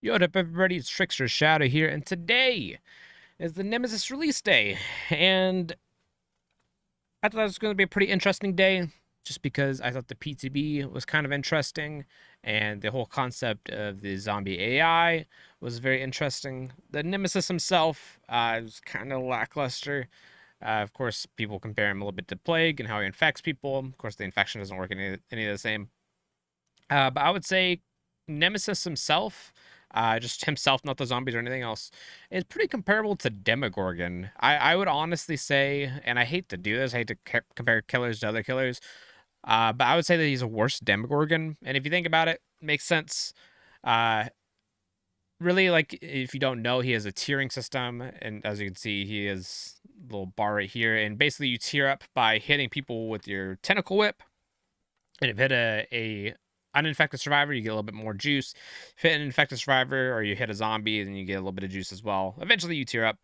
Yo, what up, everybody? It's TricksterShadow here, and today is the Nemesis release day. And I thought it was going to be a pretty interesting day, just because I thought the PTB was kind of interesting, and the whole concept of the zombie AI was very interesting. The Nemesis himself was kind of lackluster. Of course, people compare him a little bit to Plague and how he infects people. Of course, the infection doesn't work any of the same. But I would say Nemesis himself, just himself, not the zombies or anything else, is pretty comparable to Demogorgon. I would honestly say, and I hate to do this, I hate to compare killers to other killers, but I would say that he's a worse Demogorgon. And if you think about it, makes sense. Uh, really, like, if you don't know, he has a tiering system. And as you can see, he has a little bar right here. And basically, you tier up by hitting people with your tentacle whip. And if you hit a uninfected survivor, you get a little bit more juice. If you hit an infected survivor or you hit a zombie, then you get a little bit of juice as well. Eventually, you tier up.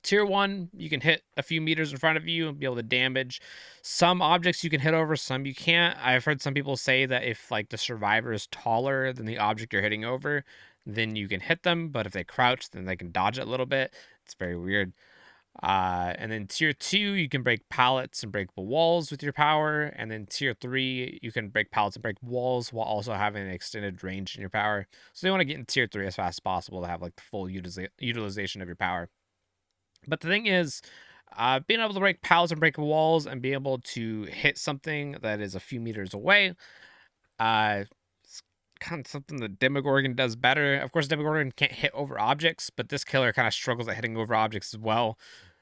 Tier 1, you can hit a few meters in front of you and be able to damage. Some objects you can hit over, some you can't. I've heard some people say that if like the survivor is taller than the object you're hitting over, then you can hit them. But if they crouch, then they can dodge it a little bit. It's very weird. And then tier 2, you can break pallets and break walls with your power. And then tier 3, you can break pallets and break walls while also having an extended range in your power. So you want to get in tier 3 as fast as possible to have like the full utilization of your power. But the thing is, being able to break pallets and break walls and be able to hit something that is a few meters away, it's kind of something that Demogorgon does better. Of course, Demogorgon can't hit over objects, but this killer kind of struggles at hitting over objects as well.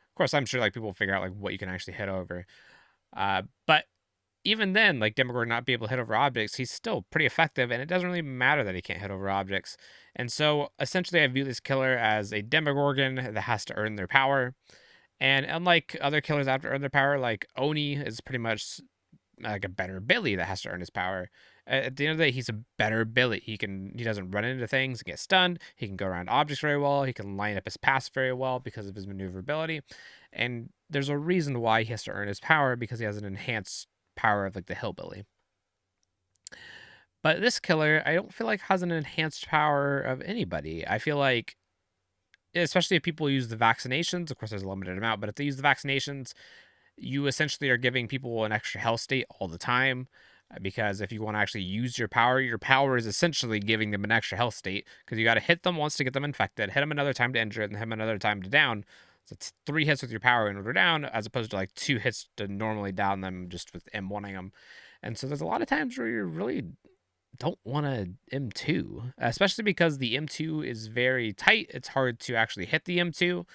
Of course, I'm sure like people will figure out like what you can actually hit over. But even then, like Demogorgon not be able to hit over objects, he's still pretty effective, and it doesn't really matter that he can't hit over objects. And so essentially, I view this killer as a Demogorgon that has to earn their power. And unlike other killers that have to earn their power, like Oni is pretty much like a better Billy that has to earn his power. At the end of the day, he's a better Billy. He doesn't run into things and get stunned. He can go around objects very well. He can line up his pass very well because of his maneuverability. And there's a reason why he has to earn his power, because he has an enhanced power of like the hillbilly. But this killer, I don't feel like has an enhanced power of anybody. I feel like, especially if people use the vaccinations, of course there's a limited amount, but if they use the vaccinations, you essentially are giving people an extra health state all the time. Because if you want to actually use your power is essentially giving them an extra health state, because you got to hit them once to get them infected, hit them another time to injure it, and hit them another time to down. So it's 3 hits with your power in order down, as opposed to like 2 hits to normally down them just with M1ing them. And so there's a lot of times where you really don't want a M2, especially because the M2 is very tight. It's hard to actually hit the M2.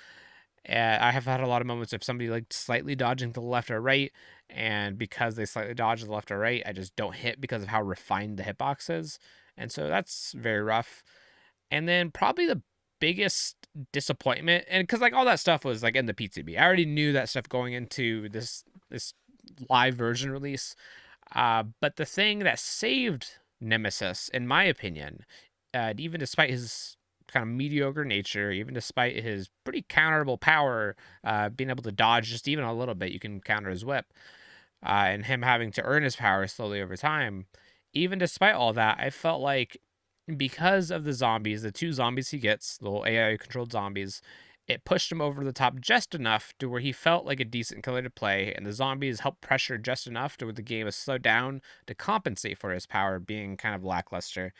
I have had a lot of moments of somebody like slightly dodging to the left or right, and because they slightly dodge to the left or right, I just don't hit because of how refined the hitbox is, and so that's very rough. And then probably the biggest disappointment, and because like all that stuff was like in the PTB, I already knew that stuff going into this live version release. But the thing that saved Nemesis, in my opinion, even despite his kind of mediocre nature, even despite his pretty counterable power, being able to dodge just even a little bit, you can counter his whip, and him having to earn his power slowly over time. Even despite all that, I felt like because of the zombies, the 2 zombies he gets, little AI controlled zombies, it pushed him over the top just enough to where he felt like a decent killer to play, and the zombies helped pressure just enough to where the game is slowed down to compensate for his power being kind of lackluster.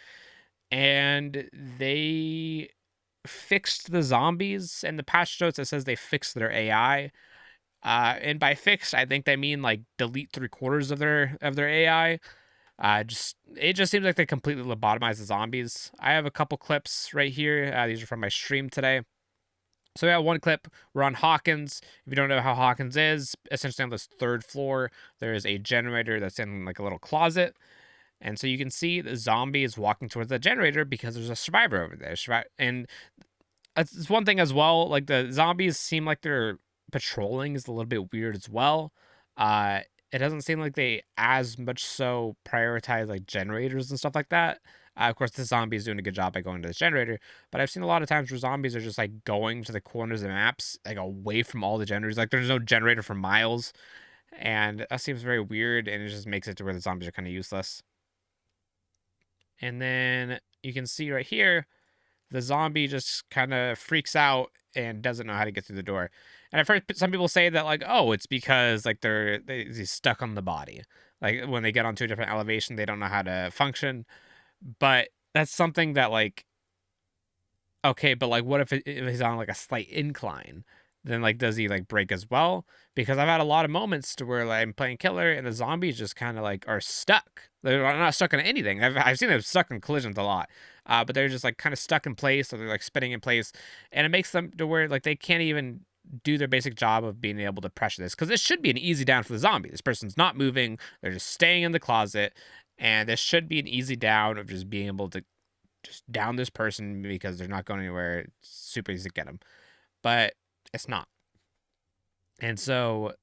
And they fixed the zombies, and the patch notes, it says they fixed their AI. And by fixed, I think they mean like delete 3/4 of their AI. It just seems like they completely lobotomized the zombies. I have a couple clips right here. These are from my stream today. So we have one clip. We're on Hawkins. If you don't know how Hawkins is, essentially on this 3rd floor, there is a generator that's in like a little closet. And so you can see the zombie is walking towards the generator because there's a survivor over there. And it's one thing as well. Like the zombies seem like their patrolling is a little bit weird as well. Uh, it doesn't seem like they as much so prioritize like generators and stuff like that. Of course, the zombie is doing a good job by going to this generator, but I've seen a lot of times where zombies are just like going to the corners of maps, like away from all the generators. Like there's no generator for miles, and that seems very weird, and it just makes it to where the zombies are kind of useless. And then you can see right here, the zombie just kind of freaks out and doesn't know how to get through the door. And I've heard some people say that like, oh, it's because like they're stuck on the body. Like when they get onto a different elevation, they don't know how to function. But that's something that like, okay, but like, what if he's on like a slight incline? Then like, does he like break as well? Because I've had a lot of moments to where like, I'm playing killer and the zombies just kind of like are stuck. They're not stuck on anything. I've seen them stuck in collisions a lot, but they're just like kind of stuck in place, or they're like spinning in place, and it makes them to where like they can't even do their basic job of being able to pressure this, because this should be an easy down for the zombie. This person's not moving; they're just staying in the closet, and this should be an easy down of just being able to just down this person because they're not going anywhere. It's super easy to get them, but it's not. And so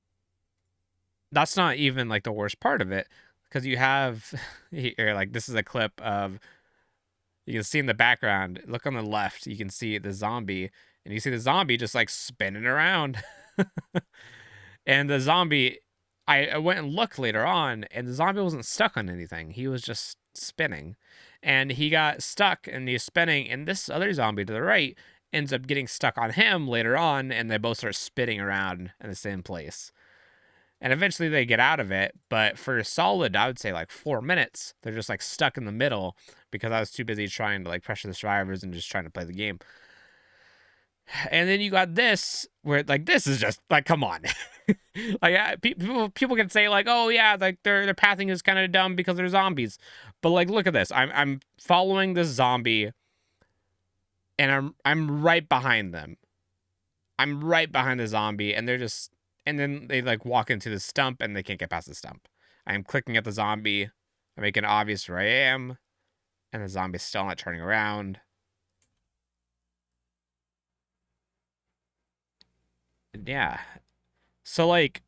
that's not even like the worst part of it, because you have here, like, this is a clip of, you can see in the background, look on the left, you can see the zombie, and you see the zombie just like spinning around. And the zombie, I went and looked later on, and the zombie wasn't stuck on anything. He was just spinning. And he got stuck and he's spinning, and this other zombie to the right ends up getting stuck on him later on, and they both start spinning around in the same place. And eventually they get out of it, but for a solid, I would say like 4 minutes, they're just like stuck in the middle because I was too busy trying to like pressure the survivors and just trying to play the game. And then you got this, where like this is just like, come on. Like people can say like, oh yeah, like their pathing is kind of dumb because they're zombies, but like look at this. I'm following this zombie, and I'm right behind them. I'm right behind the zombie, and they're just, and then they like walk into the stump and they can't get past the stump. I am clicking at the zombie. I make it obvious where I am, and the zombie's still not turning around. Yeah. So like,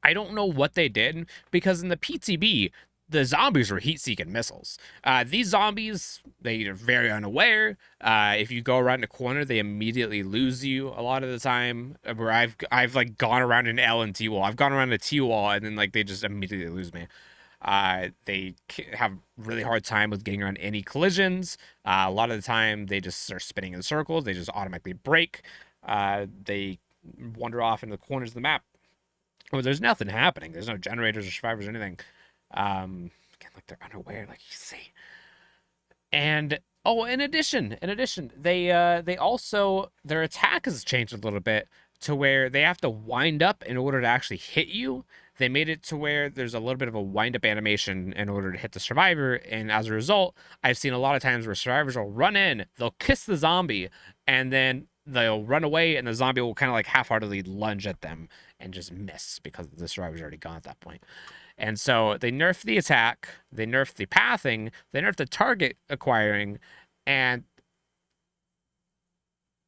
I don't know what they did, because in the PTB, the zombies were heat-seeking missiles. These zombies, they are very unaware. If you go around a corner, they immediately lose you a lot of the time. Where I've like gone around an L and T wall. I've gone around a T wall, and then like they just immediately lose me. They have really hard time with getting around any collisions. A lot of the time, they just are spinning in circles. They just automatically break. They wander off into the corners of the map. Well, there's nothing happening. There's no generators or survivors or anything. Again, like they're unaware, like you see. And oh, in addition, they also, their attack has changed a little bit to where they have to wind up in order to actually hit you. They made it to where there's a little bit of a wind up animation in order to hit the survivor, and as a result, I've seen a lot of times where survivors will run in, they'll kiss the zombie, and then they'll run away, and the zombie will kind of like half-heartedly lunge at them and just miss because the survivor's already gone at that point. And so they nerfed the attack, they nerfed the pathing, they nerfed the target acquiring, and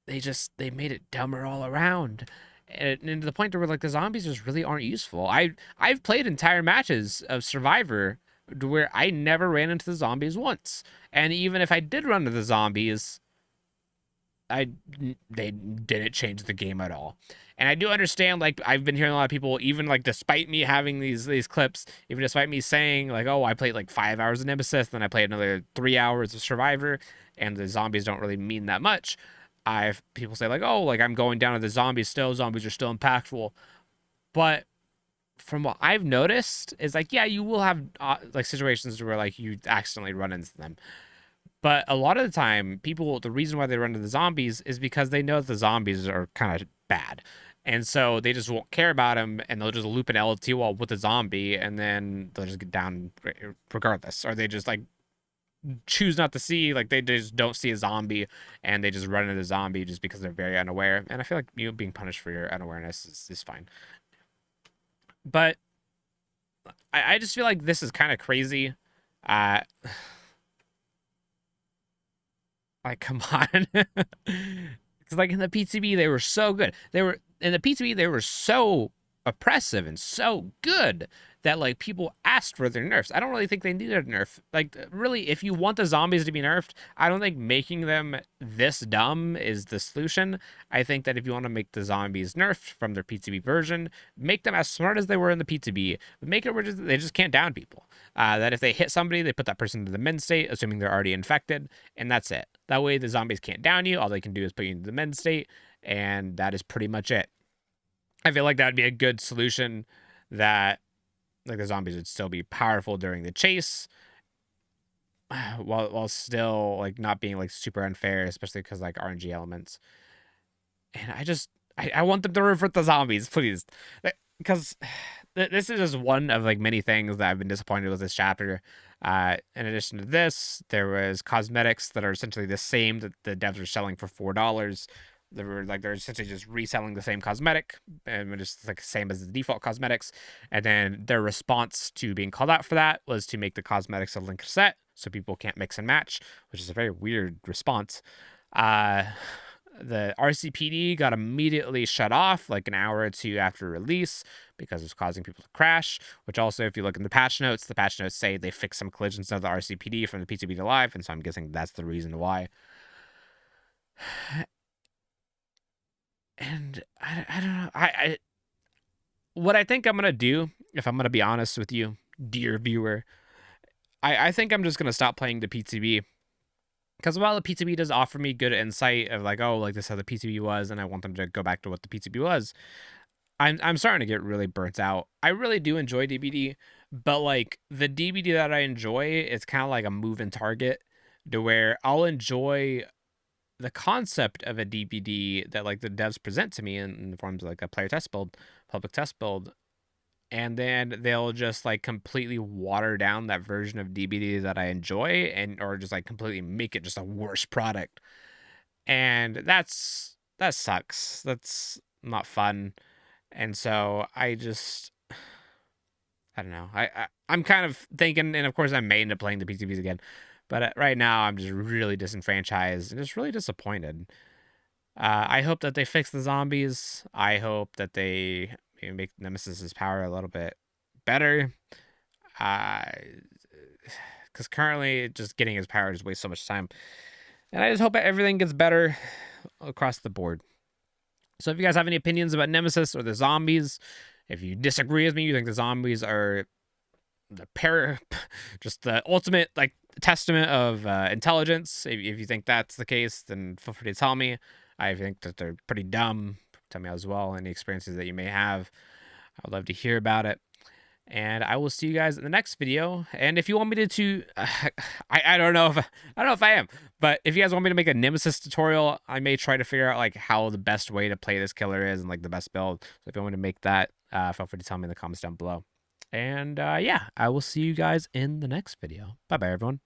they made it dumber all around. And to the point where like the zombies just really aren't useful. I've played entire matches of Survivor where I never ran into the zombies once. And even if I did run into the zombies, I they didn't change the game at all. And I do understand, like, I've been hearing a lot of people, even like despite me having these clips, even despite me saying like, oh, I played like 5 hours of Nemesis, then I played another 3 hours of Survivor, and the zombies don't really mean that much. I've people say like, oh, like I'm going down to the zombies still. Zombies are still impactful, but from what I've noticed is like, yeah, you will have like situations where like you accidentally run into them. But a lot of the time, people, the reason why they run to the zombies is because they know that the zombies are kind of bad. And so they just won't care about them, and they'll just loop an LT wall with a zombie, and then they'll just get down regardless. Or they just like choose not to see, like they just don't see a zombie, and they just run into the zombie just because they're very unaware. And I feel like being punished for your unawareness is fine. But I just feel like this is kind of crazy. Uh, Like, come on. Because, like, in the PTB, they were so good. They were, in the PTB, they were so oppressive and so good that like people asked for their nerfs. I don't really think they needed a nerf. Like really, if you want the zombies to be nerfed, I don't think making them this dumb is the solution. I think that if you want to make the zombies nerfed from their PTB version, make them as smart as they were in the PTB, but make it where they just can't down people. That if they hit somebody, they put that person into the mend state, assuming they're already infected, and that's it. That way the zombies can't down you. All they can do is put you into the mend state, and that is pretty much it. I feel like that would be a good solution, that like the zombies would still be powerful during the chase while still like not being like super unfair, especially because like RNG elements. And I want them to revert the zombies, please, because this is just one of like many things that I've been disappointed with this chapter. In addition to this, there was cosmetics that are essentially the same that the devs are selling for $4. They're essentially just reselling the same cosmetic and just like the same as the default cosmetics. And then their response to being called out for that was to make the cosmetics a link set so people can't mix and match, which is a very weird response. The RCPD got immediately shut off like an hour or two after release because it's causing people to crash, which also, if you look in the patch notes say they fixed some collisions of the RCPD from the PTB to live, and so I'm guessing that's the reason why. And I don't know. What I think I'm going to do, if I'm going to be honest with you, dear viewer, I think I'm just going to stop playing the PTB. Because while the PTB does offer me good insight of like, oh, like this is how the PTB was, and I want them to go back to what the PTB was, I'm starting to get really burnt out. I really do enjoy DBD, but like the DBD that I enjoy, it's kind of like a moving target, to where I'll enjoy the concept of a DBD that like the devs present to me in the forms of like a player test build, public test build, and then they'll just like completely water down that version of DBD that I enjoy, and or just like completely make it just a worse product. And that sucks. That's not fun. And so I don't know. I'm kind of thinking, and of course I may end up playing the PTBs again, but right now I'm just really disenfranchised and just really disappointed. I hope that they fix the zombies. I hope that they maybe make Nemesis's power a little bit better. Because currently just getting his power just wastes so much time. And I just hope that everything gets better across the board. So if you guys have any opinions about Nemesis or the zombies, if you disagree with me, you think the zombies are just the ultimate like testament of intelligence. If you think that's the case, then feel free to tell me. I think that they're pretty dumb. Tell me as well any experiences that you may have. I would love to hear about it. And I will see you guys in the next video. And if you want me to I don't know if I am, but if you guys want me to make a Nemesis tutorial, I may try to figure out like how the best way to play this killer is and like the best build. So if you want me to make that, feel free to tell me in the comments down below. And yeah, I will see you guys in the next video. Bye bye, everyone.